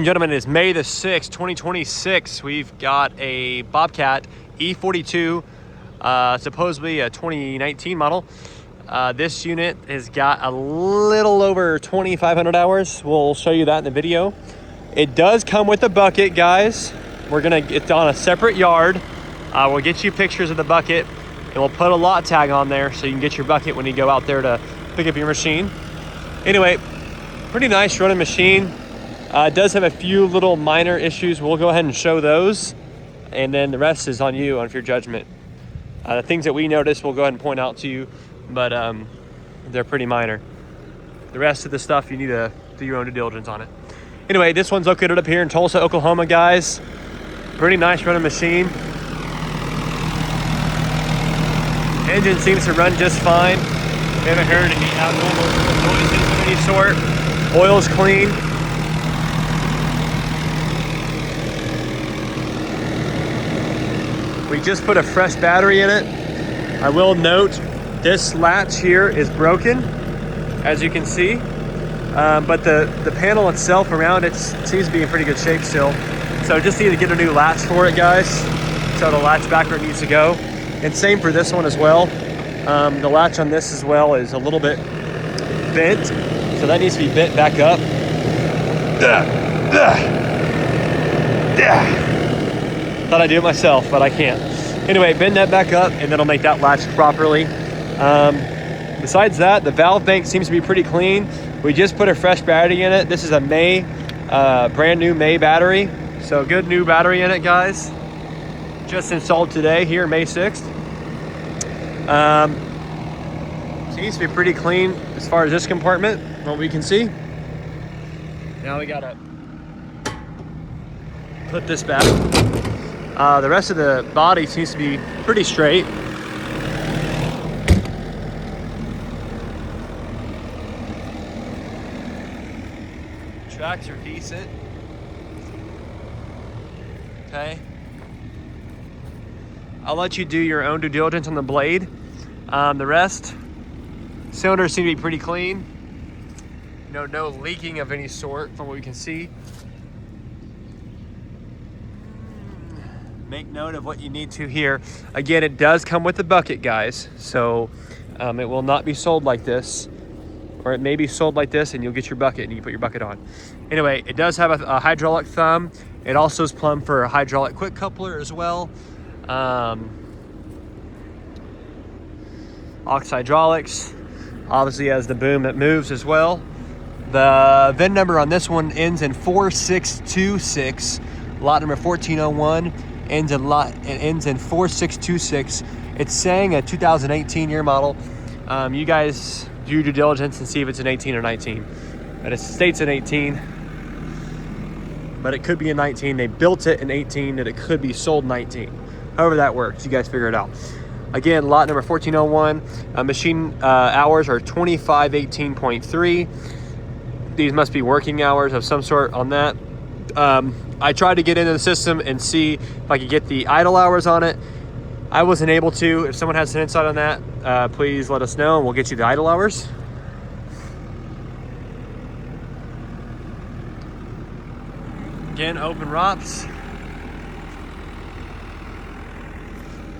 gentlemen, it is May the 6th, 2026. We've got a Bobcat E42, supposedly a 2019 model. This unit has got a little over 2,500 hours. We'll show you that in the video. It does come with a bucket, guys. We're gonna get on a separate yard. We'll get you pictures of the bucket, and we'll put a lot tag on there so you can get your bucket when you go out there to pick up your machine. Anyway, pretty nice running machine. It does have a few little minor issues. We'll go ahead and show those, and then the rest is on you, on your judgment. The things that we noticed, we'll go ahead and point out to you, but they're pretty minor. The rest of the stuff, you need to do your own due diligence on it. Anyway, this one's located up here in Tulsa, Oklahoma, guys. Pretty nice running machine. Engine seems to run just fine. We haven't heard any abnormal noises of any sort. Oil's clean. We just put a fresh battery in it. I will note this latch here is broken, as you can see, but the panel itself around it seems to be in pretty good shape still. So just need to get a new latch for it, guys, so the latch back where it needs to go. And same for this one as well. The latch on this as well is a little bit bent, so that needs to be bent back up. Thought I'd do it myself, but I can't. Anyway, bend that back up, and then it'll make that latch properly. Besides that, the valve bank seems to be pretty clean. We just put a fresh battery in it. This is a May, brand new May battery. So good new battery in it, guys. Just installed today here, May 6th. Seems to be pretty clean as far as this compartment, what we can see. Now we gotta put this back. The rest of the body seems to be pretty straight. Tracks are decent. Okay. I'll let you do your own due diligence on the blade. The rest, cylinders seem to be pretty clean. No leaking of any sort from what we can see. Make note of what you need to here. Again, it does come with a bucket, guys. So it will not be sold like this, or it may be sold like this and you'll get your bucket and you can put your bucket on. Anyway, it does have a hydraulic thumb. It also is plumbed for a hydraulic quick coupler as well. Ox hydraulics, obviously has the boom that moves as well. The VIN number on this one ends in 4626, lot number 1401. Ends in 4626. It's saying a 2018 year model. You guys do your due diligence and see if it's an 18 or 19. But it states an 18, but it could be a 19. They built it in 18, and it could be sold 19. However that works, you guys figure it out. Again, lot number 1401. Machine hours are 2518.3. These must be working hours of some sort on that. I tried to get into the system and see if I could get the idle hours on it. I wasn't able to. If someone has an insight on that, please let us know and we'll get you the idle hours. Again, open ROPS.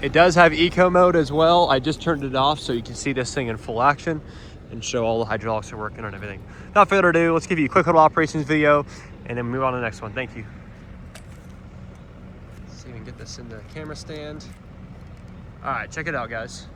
It does have eco mode as well. I just turned it off so you can see this thing in full action and show all the hydraulics are working and everything. Without further ado, let's give you a quick little operations video and then move on to the next one. Thank you. Let's see if we can get this in the camera stand. All right, check it out, guys.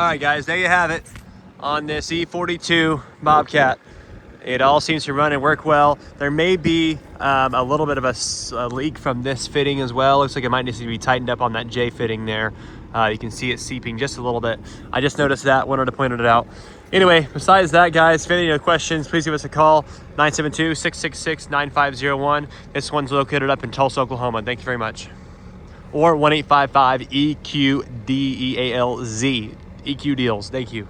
All right, guys, there you have it on this E42 Bobcat. It all seems to run and work well. There may be a little bit of a leak from this fitting as well. Looks like it might need to be tightened up on that J fitting there. You can see it seeping just a little bit. I just noticed that, wanted to point it out. Anyway, besides that, guys, if you have any other questions, please give us a call, 972-666-9501. This one's located up in Tulsa, Oklahoma. Thank you very much. Or 1-855-EQ-DEALZ. EQ Deals. Thank you.